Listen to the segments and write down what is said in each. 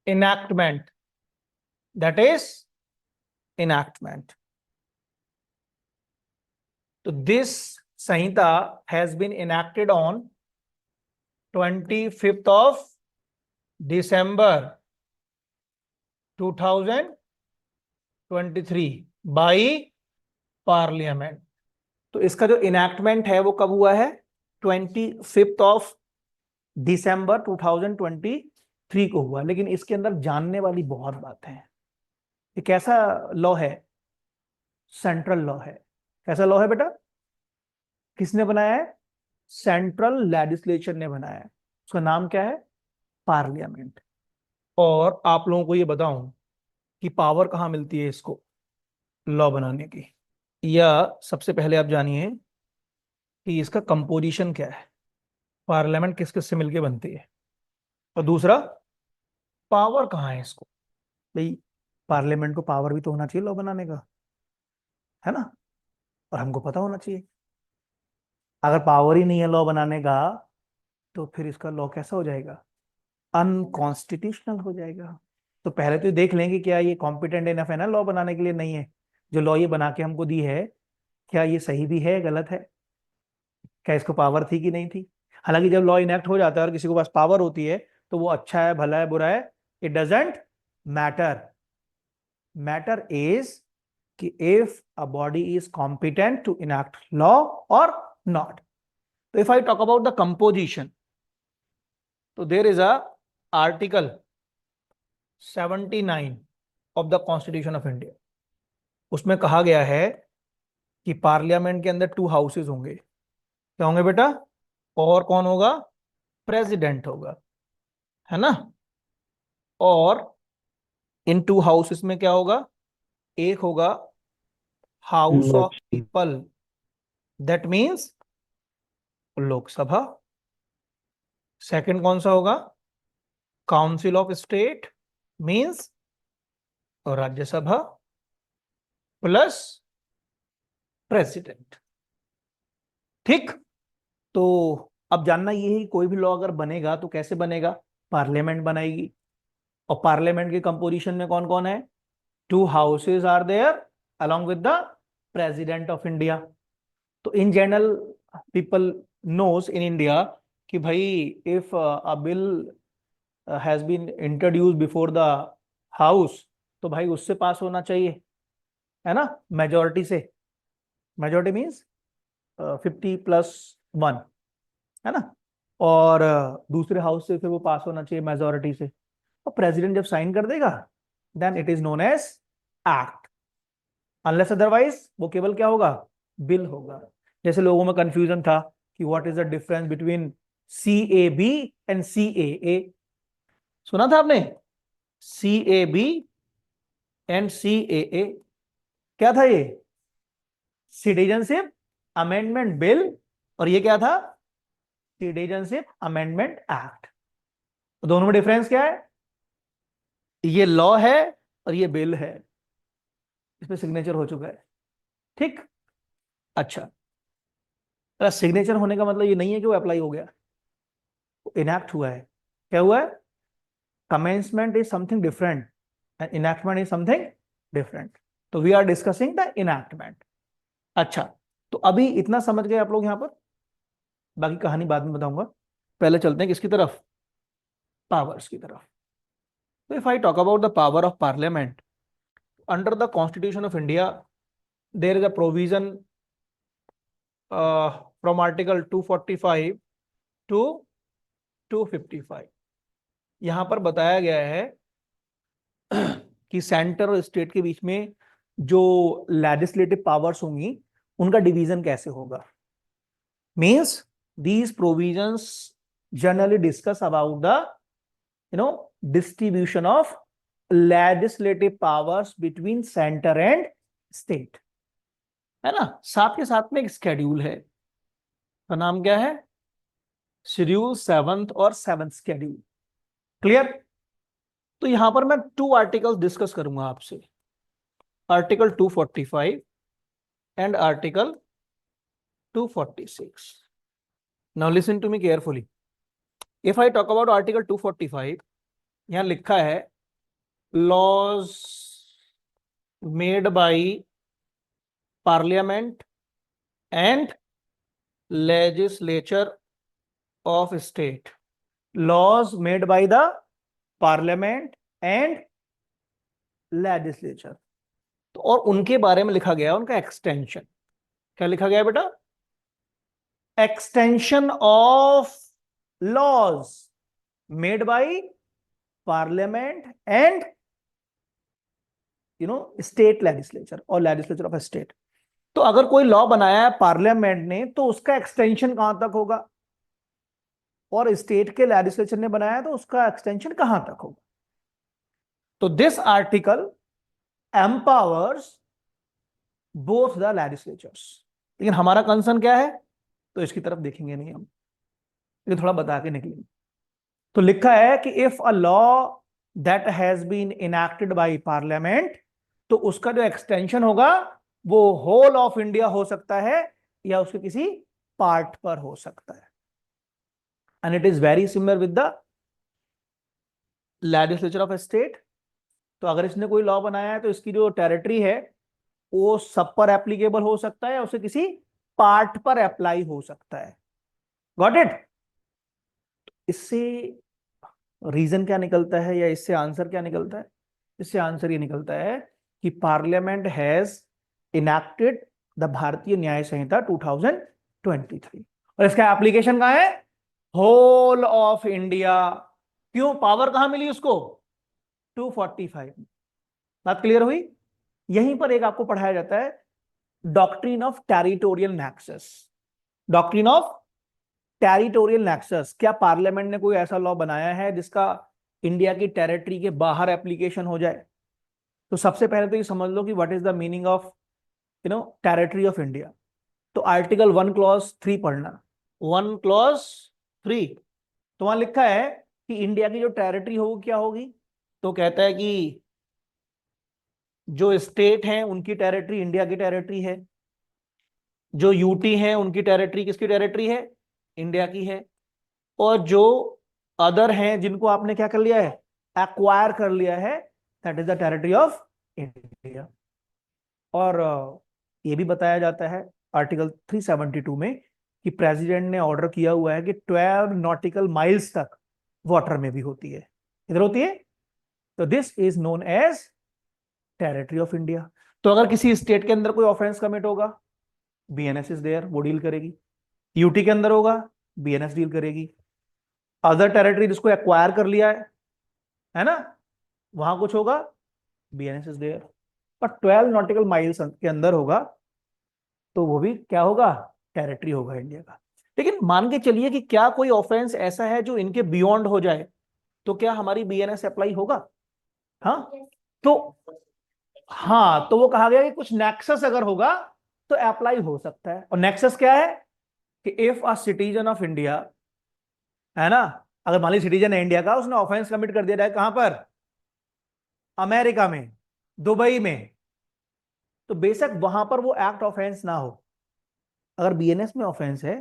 enactment, that is enactment. So this Samhita has been enacted on 25th of December 2023 by Parliament. तो इसका जो enactment है वो कब हुआ है? 25th ऑफ दिसंबर 2023 को हुआ। लेकिन इसके अंदर जानने वाली बहुत बातें हैं। ये कैसा लॉ है? सेंट्रल लॉ है। कैसा लॉ है बेटा? किसने बनाया है? सेंट्रल लेजिस्लेचर ने बनाया है। उसका नाम क्या है? पार्लियामेंट। और आप लोगों को ये बताऊं कि पावर कहां मिलती है इसको लॉ बनाने की, या सबसे पहले आप जानिए कि इसका कंपोजिशन क्या है, पार्लियामेंट किस किस से मिलके बनती है, और दूसरा पावर कहाँ है इसको। भाई पार्लियामेंट को पावर भी तो होना चाहिए लॉ बनाने का, है ना? और हमको पता होना चाहिए। अगर पावर ही नहीं है लॉ बनाने का तो फिर इसका लॉ कैसा हो जाएगा? अनकॉन्स्टिट्यूशनल हो जाएगा। तो पहले तो देख लेंगे क्या ये कॉम्पिटेंट इनफ है ना लॉ बनाने के लिए। नहीं है। जो लॉ ये बना के हमको दी है, क्या ये सही भी है गलत है? क्या इसको पावर थी कि नहीं थी? हालांकि जब लॉ इनेक्ट हो जाता है और किसी के पास पावर होती है तो वो अच्छा है, भला है, बुरा है, it doesn't matter. Matter is कि if a body is competent to enact law और नॉट। तो if I talk about the composition, तो there is a article 79 of the constitution of India. उसमें कहा गया है कि पार्लियामेंट के अंदर 2 हाउसेज होंगे। क्या होंगे बेटा? और कौन होगा? प्रेसिडेंट होगा, है ना? और इन 2 हाउसेस में क्या होगा? एक होगा house of people, that means Lok Sabha. Second कौन सा होगा? Council of state, means Rajya Sabha plus president. ठीक। तो अब जानना ये है कि कोई भी लॉ अगर बनेगा तो कैसे बनेगा? पार्लियामेंट बनाएगी। और पार्लियामेंट के कंपोजिशन में कौन कौन है? 2 houses are there along with the president of India. तो in general people knows in India कि भाई if a bill has been introduced before the house, तो भाई उससे पास होना चाहिए, है ना? मेजोरिटी से। मेजोरिटी मीन्स 50+1, है ना? और दूसरे हाउस से फिर वो पास होना चाहिए मेजोरिटी से। और प्रेसिडेंट जब साइन कर देगा then it is known as act. Unless otherwise वो केवल क्या होगा? बिल होगा। जैसे लोगों में कंफ्यूजन था कि what is the difference between CAB and CAA। सुना था आपने? CAB एंड CAA क्या था? ये सिटीजनशिप अमेंडमेंट बिल, और ये क्या था? Citizenship amendment act. दोनों में डिफरेंस क्या है? ये लॉ है और ये बिल है। इसमें सिग्नेचर हो चुका है। ठीक। अच्छा, सिग्नेचर होने का मतलब ये नहीं है कि वो अप्लाई हो गया, इनैक्ट हुआ है। क्या हुआ है? Commencement is something different and enactment is something different. तो we are discussing the enactment. अच्छा, तो अभी इतना समझ गए आप लोग यहां पर, बाकी कहानी बाद में बताऊंगा। पहले चलते हैं किसकी तरफ? पावर्स की तरफ। तो if I talk about the power of parliament under the constitution of India, there is a provision from article 245 to 255। यहां पर बताया गया है कि सेंटर और स्टेट के बीच में जो लेजिस्लेटिव पावर्स होंगी उनका डिवीजन कैसे होगा। Means these provisions generally discuss about the distribution of legislative powers between centre and state, है ना? साथ के साथ में एक स्केड्यूल है, का नाम क्या है? शेड्यूल 7th और 7th स्केड्यूल। क्लियर? तो यहां पर मैं 2 आर्टिकल्स डिस्कस करूंगा आपसे, article 245 and article 246। Now listen to me carefully. If I talk about article 245, यहां लिखा है laws made by parliament and legislature of state, laws made by the parliament and legislature. तो और उनके बारे में लिखा गया उनका एक्सटेंशन, क्या लिखा गया बेटा? Extension of laws made by parliament and state legislature और लेजिस्लेचर ऑफ स्टेट। तो अगर कोई लॉ बनाया है पार्लियामेंट ने तो उसका एक्सटेंशन कहां तक होगा, और स्टेट के लेजिस्लेचर ने बनाया तो उसका एक्सटेंशन कहां तक होगा? तो this article empowers both the legislatures. लेकिन हमारा कंसर्न क्या है, तो इसकी तरफ देखेंगे नहीं हम, ये थोड़ा बता के निकलेंगे। तो लिखा है कि if a law that has been enacted by parliament, तो उसका जो एक्सटेंशन होगा वो होल ऑफ इंडिया हो सकता है या उसके किसी पार्ट पर हो सकता है। And it is very similar with the legislature of state. तो अगर इसने कोई लॉ बनाया है तो इसकी जो टेरिटरी है वो सब पर एप्लीकेबल हो सकता है या उसे किसी पार्ट पर अप्लाई हो सकता है। Got it? इससे रीजन क्या निकलता है या इससे आंसर क्या निकलता है? इससे आंसर ये निकलता है कि पार्लियामेंट हैज इनैक्टेड द भारतीय न्याय संहिता 2023 और इसका एप्लीकेशन कहां है? Whole of India. क्यों? पावर कहां मिली उसको? 245। बात क्लियर हुई? यहीं पर एक आपको पढ़ाया जाता है doctrine of territorial nexus. Doctrine of territorial nexus, क्या पार्लियामेंट ने कोई ऐसा लॉ बनाया है जिसका इंडिया की टेरिटरी के बाहर एप्लीकेशन हो जाए? तो सबसे पहले तो ये समझ लो कि what is the meaning of territory of India. तो आर्टिकल 1 क्लॉज 3 पढ़ना। 1 क्लॉज 3 तो वहां लिखा है कि इंडिया की जो टेरिटरी होगी क्या होगी, तो कहता है कि जो स्टेट हैं उनकी टेरिटरी इंडिया की टेरिटरी है, जो यूटी हैं उनकी टेरिटरी किसकी टेरिटरी है? इंडिया की है, और जो अदर हैं जिनको आपने क्या कर लिया है? एक्वायर कर लिया है, that is the territory of India. और ये भी बताया जाता है आर्टिकल 372 में कि प्रेसिडेंट ने ऑर्डर किया हुआ है कि 12 नॉटिकल माइल्स तक वाटर में भी होती है, इधर होती है, तो this is known as territory of India. तो अगर किसी स्टेट के अंदर कोई ऑफेंस कमिट होगा, बीएनएस इज देयर, वो डील करेगी। यूटी के अंदर होगा, बीएनएस डील करेगी। अदर टेरिटरी जिसको एक्वायर कर लिया है ना, वहां कुछ होगा, बीएनएस इज देयर। पर 12 नॉटिकल माइल्स के अंदर होगा तो वो भी क्या होगा? टेरिटरी होगा इंडिया का। लेकिन मान के चलिए कि क्या कोई ऑफेंस ऐसा है जो इनके बियॉन्ड हो जाए, तो क्या हमारी बीएनएस अप्लाई होगा? हाँ, तो हाँ, तो वो कहा गया कि कुछ नेक्सस अगर होगा तो अप्लाई हो सकता है। और नेक्सस क्या है कि if a citizen of India, है ना, अगर मान ली सिटीजन है इंडिया का, उसने ऑफेंस कमिट कर दिया है कहां पर? अमेरिका में, दुबई में, तो बेशक वहां पर वो एक्ट ऑफेंस ना हो, अगर बीएनएस में ऑफेंस है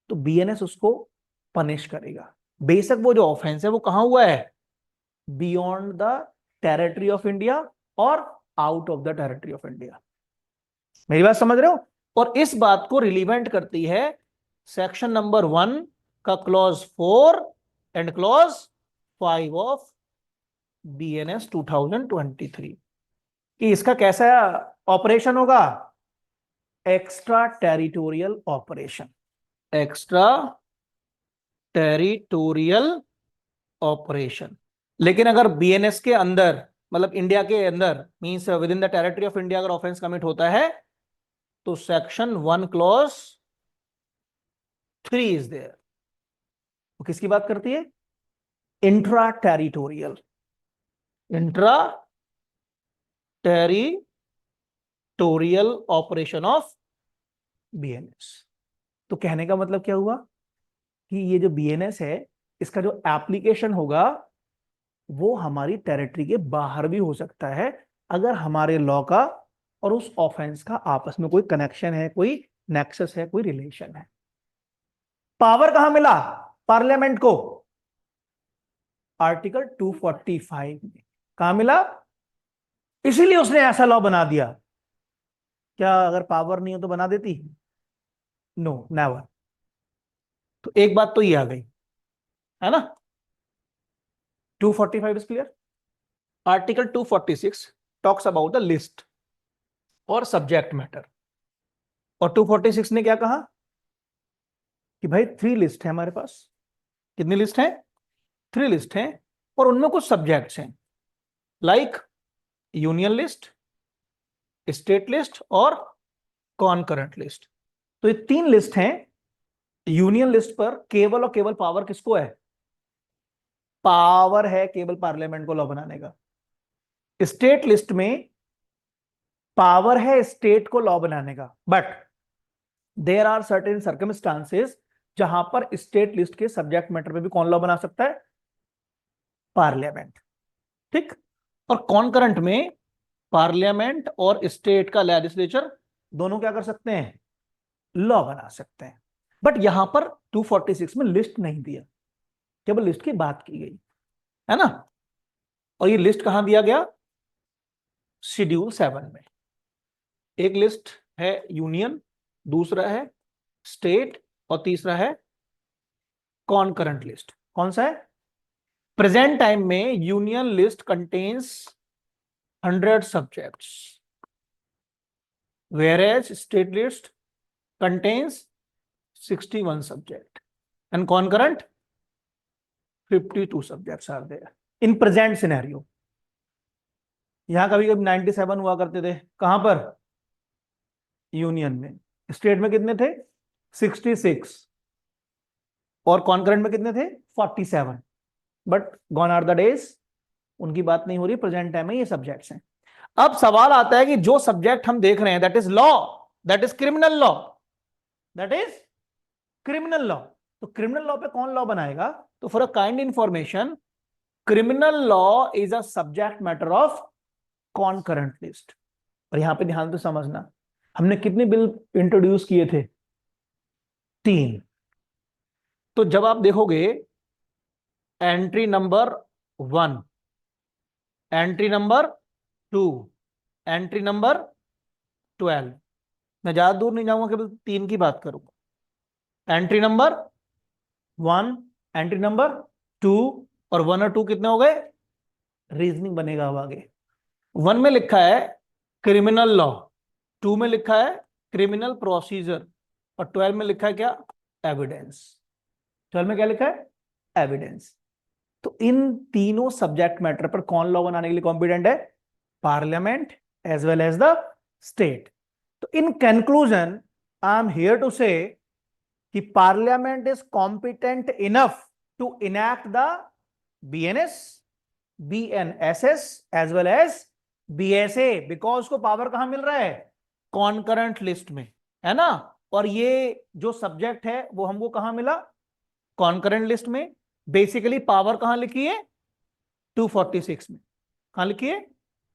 तो बीएनएस उसको पनिश करेगा। बेशक वो जो ऑफेंस है वो कहां हुआ है? Beyond the territory of India और out of the territory of India. मेरी बात समझ रहे हो? और इस बात को रिलीवेंट करती है सेक्शन नंबर 1 का clause 4 and clause 5 of BNS 2023 कि इसका कैसा ऑपरेशन होगा? Extra territorial operation, extra territorial operation. लेकिन अगर बीएनएस के अंदर, मतलब इंडिया के अंदर, means with in the territory of India अगर ऑफेंस कमिट होता है तो सेक्शन 1 क्लॉज 3 इज देयर। वो किसकी बात करती है? Intra territorial, intra territorial operation of BNS. तो कहने का मतलब क्या हुआ कि ये जो बीएनएस है इसका जो एप्लीकेशन होगा वो हमारी टेरिटरी के बाहर भी हो सकता है, अगर हमारे लॉ का और उस ऑफेंस का आपस में कोई कनेक्शन है, कोई नेक्सस है, कोई रिलेशन है। पावर कहां मिला पार्लियामेंट को? आर्टिकल 245 में। कहां मिला? इसीलिए उसने ऐसा लॉ बना दिया। क्या अगर पावर नहीं हो तो बना देती? No, never. तो एक बात तो ये आ गई, है ना? 245 is clear. Article 246 talks about the list और सब्जेक्ट मैटर। और 246 ने क्या कहा कि भाई 3 लिस्ट है हमारे पास। कितनी लिस्ट है? 3 लिस्ट है, और उनमें कुछ सब्जेक्ट्स हैं, like union list, state list और कॉनकरेंट लिस्ट। तो ये 3 लिस्ट हैं। यूनियन लिस्ट पर केवल और केवल पावर किसको है? पावर है केवल पार्लियामेंट को लॉ बनाने का। स्टेट लिस्ट में पावर है स्टेट को लॉ बनाने का, but there are certain circumstances जहां पर स्टेट लिस्ट के सब्जेक्ट मैटर पे भी कौन लॉ बना सकता है? पार्लियामेंट। ठीक। और कॉनकरेंट में पार्लियामेंट और स्टेट का लेजिस्लेचर दोनों क्या कर सकते हैं? लॉ बना सकते हैं। बट यहां पर 246 में लिस्ट नहीं दिया, केवल लिस्ट की बात की गई, है ना? और ये लिस्ट कहां दिया गया? शेड्यूल 7 में। एक लिस्ट है यूनियन, दूसरा है स्टेट, और तीसरा है कॉनकरेंट लिस्ट। कौन सा है? प्रेजेंट टाइम में union list contains 100 subjects, whereas state list contains 61 subject and concurrent 52 subjects are there in present scenario. यहां कभी कभी 97 हुआ करते थे, कहां पर? यूनियन में। स्टेट में कितने थे? 66, और कॉन्करेंट में कितने थे? 47। But gone are the days, उनकी बात नहीं हो रही, प्रेजेंट टाइम में ये सब्जेक्ट्स हैं। अब सवाल आता है कि जो सब्जेक्ट हम देख रहे हैं that is law, that is criminal law, that is criminal law. तो क्रिमिनल लॉ पे कौन लॉ बनाएगा? तो for a kind information, criminal law is a subject matter of कॉनकरेंट list. और यहां पे ध्यान से समझना, हमने कितने बिल इंट्रोड्यूस किए थे? 3। तो जब आप देखोगे entry number 1, entry number 2, entry number 12, मैं ज्यादा दूर नहीं जाऊंगा, केवल 3 की बात करूंगा। एंट्री नंबर 1, एंट्री नंबर 2, और 1 और 2 कितने हो गए? रीजनिंग बनेगा अब आगे। 1 में लिखा है क्रिमिनल लॉ, 2 में लिखा है क्रिमिनल प्रोसीजर, और 12 में लिखा है क्या? एविडेंस। 12 में क्या लिखा है? एविडेंस। तो इन तीनों सब्जेक्ट मैटर पर कौन लॉ बनाने के लिए कॉम्पिटेंट है? Parliament as well as the state. तो in conclusion I am here to say कि parliament is competent enough to enact the BNS, BNSS as well as BSA, because उसको power कहां मिल रहा है? कॉन्करेंट लिस्ट में, है ना? और ये जो सब्जेक्ट है वो हमको कहां मिला? कॉन्करेंट लिस्ट में। बेसिकली पावर कहां लिखी है? 246 में। कहां लिखी है?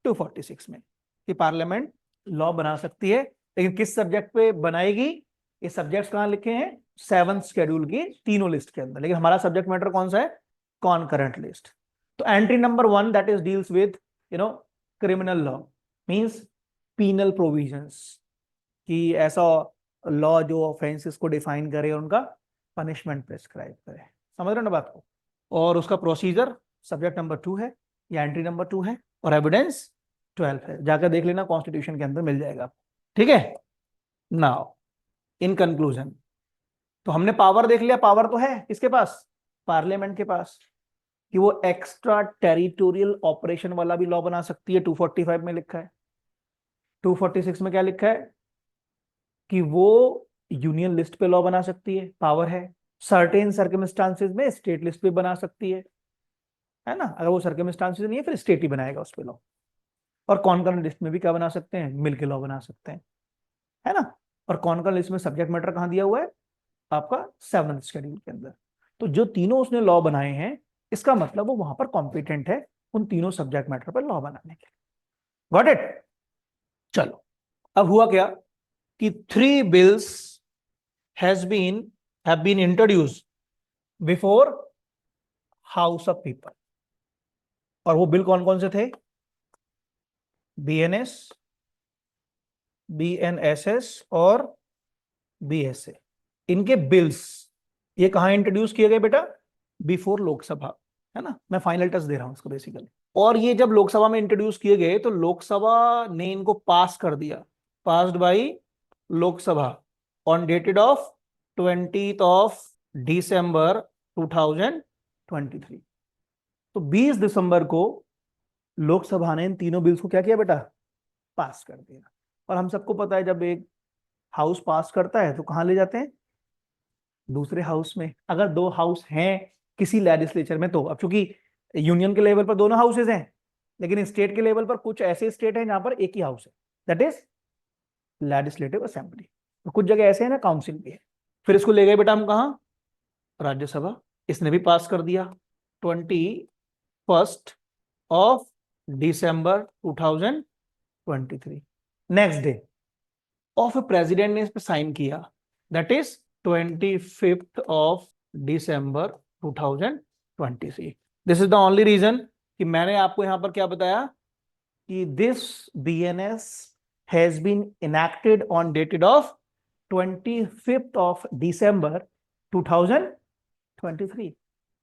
246 में कि पार्लियामेंट लॉ बना सकती है। लेकिन किस सब्जेक्ट पे बनाएगी? ये सब्जेक्ट्स कहां लिखे हैं? 7th शेड्यूल की तीनों लिस्ट के अंदर। लेकिन हमारा सब्जेक्ट मैटर कौन सा है? Concurrent list. तो entry number 1 that is deals with criminal law, means penal provisions, कि ऐसा लॉ जो ऑफेंसेस को डिफाइन करे और उनका पनिशमेंट प्रेस्क्राइब करे। समझ रहे हो ना बात को? और उसका प्रोसीजर सब्जेक्ट नंबर 2 है, या एंट्री नंबर 2 है, और एविडेंस 12 है। जाकर देख लेना, कॉन्स्टिट्यूशन के अंदर मिल जाएगा। ठीक है। नाउ इन कंक्लूजन, तो हमने पावर देख लिया। पावर तो है किसके पास? पार्लियामेंट के पास, कि वो एक्स्ट्रा टेरिटोरियल ऑपरेशन वाला भी लॉ बना सकती है। 245 में लिखा है। 246 में क्या लिखा है? कि वो यूनियन लिस्ट पे लॉ बना सकती है, पावर है। सर्टेन सर्कमस्टांसेस में स्टेट लिस्ट पे बना सकती है ना? अगर वो सर्कमस्टांसेस नहीं है फिर स्टेट ही बनाएगा उस पे लॉ। और कॉन्करेंट लिस्ट में भी क्या बना सकते हैं? मिलके लॉ बना सकते हैं, है ना? और कॉन्करेंट लिस्ट में सब्जेक्ट मैटर कहां दिया हुआ है? आपका 7th शेड्यूल के अंदर। तो जो तीनों उसने लॉ बनाए हैं, इसका मतलब वो वहां पर कॉम्पिटेंट है उन तीनों सब्जेक्ट मैटर पर लॉ बनाने के लिए। Got it? चलो, अब हुआ क्या कि 3 bills have been introduced before house of people, और वो बिल कौन कौन से थे? बीएनएस, बीएनएसएस और बीएसए। इनके बिल्स ये कहां इंट्रोड्यूस किए गए बेटा? बिफोर लोकसभा, है ना। मैं फाइनल टच दे रहा हूं इसको बेसिकली। और ये जब लोकसभा में इंट्रोड्यूस किए गए तो लोकसभा ने इनको पास कर दिया, passed by Lok Sabha on dated of 20th of December 2023। तो 20 दिसंबर को लोकसभा ने इन तीनों बिल्स को क्या किया बेटा? पास कर दिया। और हम सबको पता है जब एक हाउस पास करता है तो कहां ले जाते हैं? दूसरे हाउस में। अगर दो हाउस हैं किसी लेजिस्लेचर में तो, अब चूंकि यूनियन के लेवल पर दोनों हाउसेज हैं, लेकिन स्टेट के लेवल पर कुछ ऐसे स्टेट हैं जहां पर एक ही हाउस है, दैट इज लेजिस्लेटिव असेंबली। तो कुछ जगह ऐसे है ना, काउंसिल भी है। फिर इसको ले गए बेटा हम कहा? राज्यसभा। इसने भी पास कर दिया 21 of December 2023। Next day of president ने इस पर साइन किया, that is 25 of December 2023। This is the only reason कि मैंने आपको यहां पर क्या बताया कि this BNS has been enacted on dated of 25 of December 2023।